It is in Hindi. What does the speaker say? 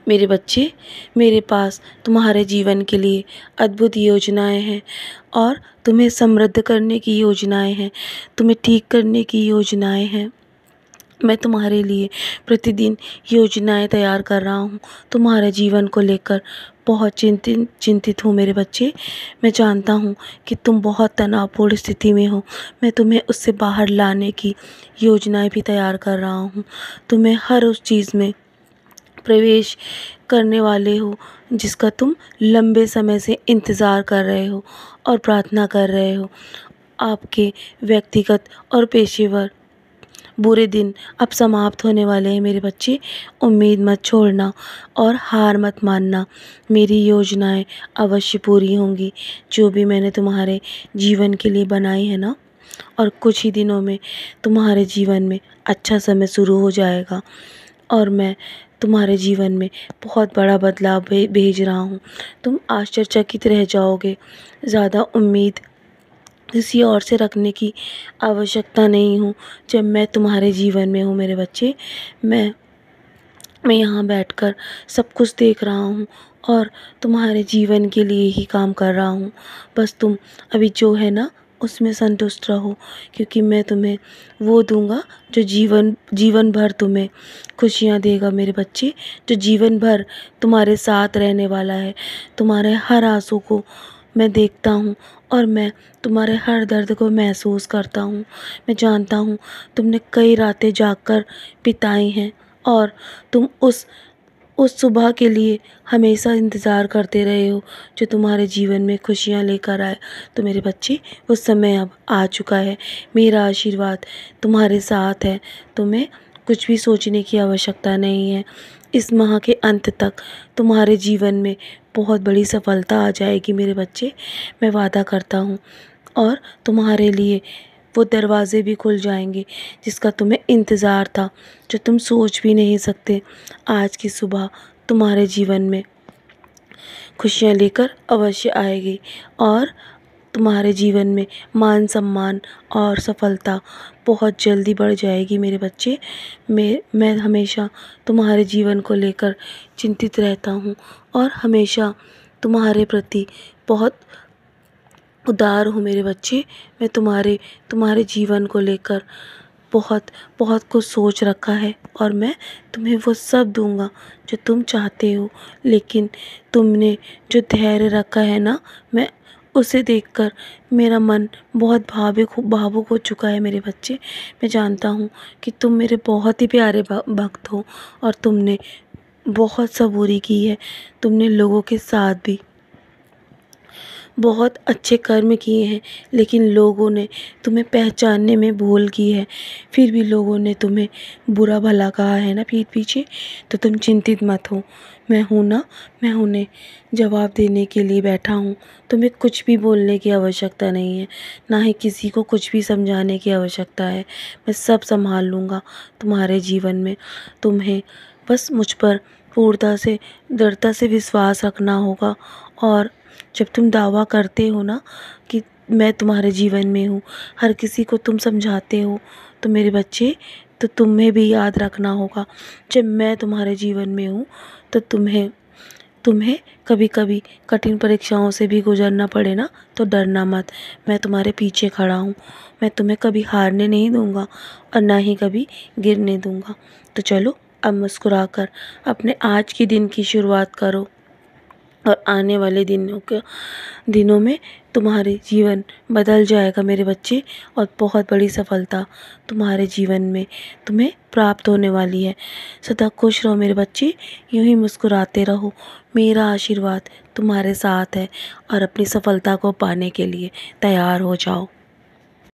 मेरे बच्चे, मेरे पास तुम्हारे जीवन के लिए अद्भुत योजनाएं हैं और तुम्हें समृद्ध करने की योजनाएं हैं, तुम्हें ठीक करने की योजनाएं हैं। मैं तुम्हारे लिए प्रतिदिन योजनाएं तैयार कर रहा हूँ। तुम्हारे जीवन को लेकर बहुत चिंतित हूँ मेरे बच्चे। मैं जानता हूँ कि तुम बहुत तनावपूर्ण स्थिति में हो। मैं तुम्हें उससे बाहर लाने की योजनाएं भी तैयार कर रहा हूँ। तुम्हें हर उस चीज़ में प्रवेश करने वाले हो जिसका तुम लंबे समय से इंतज़ार कर रहे हो और प्रार्थना कर रहे हो। आपके व्यक्तिगत और पेशेवर बुरे दिन अब समाप्त होने वाले हैं मेरे बच्चे। उम्मीद मत छोड़ना और हार मत मानना। मेरी योजनाएं अवश्य पूरी होंगी, जो भी मैंने तुम्हारे जीवन के लिए बनाई है ना। और कुछ ही दिनों में तुम्हारे जीवन में अच्छा समय शुरू हो जाएगा और मैं तुम्हारे जीवन में बहुत बड़ा बदलाव भेज रहा हूँ। तुम आश्चर्यचकित रह जाओगे। ज़्यादा उम्मीद किसी और से रखने की आवश्यकता नहीं हूँ जब मैं तुम्हारे जीवन में हूँ मेरे बच्चे। मैं यहाँ बैठकर सब कुछ देख रहा हूँ और तुम्हारे जीवन के लिए ही काम कर रहा हूँ। बस तुम अभी जो है ना उसमें संतुष्ट रहो, क्योंकि मैं तुम्हें वो दूंगा जो जीवन भर तुम्हें खुशियाँ देगा मेरे बच्चे, जो जीवन भर तुम्हारे साथ रहने वाला है। तुम्हारे हर आंसू को मैं देखता हूँ और मैं तुम्हारे हर दर्द को महसूस करता हूँ। मैं जानता हूँ तुमने कई रातें जागकर बिताई हैं और तुम उस सुबह के लिए हमेशा इंतज़ार करते रहे हो जो तुम्हारे जीवन में खुशियाँ लेकर आए। तो मेरे बच्चे, वो समय अब आ चुका है। मेरा आशीर्वाद तुम्हारे साथ है। तुम्हें कुछ भी सोचने की आवश्यकता नहीं है। इस माह के अंत तक तुम्हारे जीवन में बहुत बड़ी सफलता आ जाएगी मेरे बच्चे, मैं वादा करता हूँ। और तुम्हारे लिए वो दरवाज़े भी खुल जाएंगे जिसका तुम्हें इंतज़ार था, जो तुम सोच भी नहीं सकते। आज की सुबह तुम्हारे जीवन में खुशियाँ लेकर अवश्य आएगी और तुम्हारे जीवन में मान सम्मान और सफलता बहुत जल्दी बढ़ जाएगी मेरे बच्चे। मैं हमेशा तुम्हारे जीवन को लेकर चिंतित रहता हूँ और हमेशा तुम्हारे प्रति बहुत उदार हूँ मेरे बच्चे। मैं तुम्हारे जीवन को लेकर बहुत बहुत कुछ सोच रखा है और मैं तुम्हें वो सब दूंगा जो तुम चाहते हो। लेकिन तुमने जो धैर्य रखा है ना, मैं उसे देखकर मेरा मन बहुत भावुक हो चुका है मेरे बच्चे। मैं जानता हूँ कि तुम मेरे बहुत ही प्यारे भक्त हो और तुमने बहुत सबूरी की है। तुमने लोगों के साथ भी बहुत अच्छे कर्म किए हैं, लेकिन लोगों ने तुम्हें पहचानने में भूल की है। फिर भी लोगों ने तुम्हें बुरा भला कहा है ना पीठ पीछे। तो तुम चिंतित मत हो, मैं हूँ ना, मैं उन्हें जवाब देने के लिए बैठा हूँ। तुम्हें कुछ भी बोलने की आवश्यकता नहीं है, ना ही किसी को कुछ भी समझाने की आवश्यकता है। मैं सब संभाल लूँगा तुम्हारे जीवन में। तुम्हें बस मुझ पर पूर्णता से दृढ़ता से विश्वास रखना होगा। और जब तुम दावा करते हो ना कि मैं तुम्हारे जीवन में हूँ, हर किसी को तुम समझाते हो, तो मेरे बच्चे, तो तुम्हें भी याद रखना होगा, जब मैं तुम्हारे जीवन में हूँ तो तुम्हें कभी कभी कठिन परीक्षाओं से भी गुजरना पड़े ना, तो डरना मत। मैं तुम्हारे पीछे खड़ा हूँ। मैं तुम्हें कभी हारने नहीं दूँगा और ना ही कभी गिरने दूँगा। तो चलो अब मुस्कुराकर अपने आज के दिन की शुरुआत करो और आने वाले दिनों में तुम्हारे जीवन बदल जाएगा मेरे बच्चे और बहुत बड़ी सफलता तुम्हारे जीवन में तुम्हें प्राप्त होने वाली है। सदा खुश रहो मेरे बच्चे, यूं ही मुस्कुराते रहो। मेरा आशीर्वाद तुम्हारे साथ है और अपनी सफलता को पाने के लिए तैयार हो जाओ।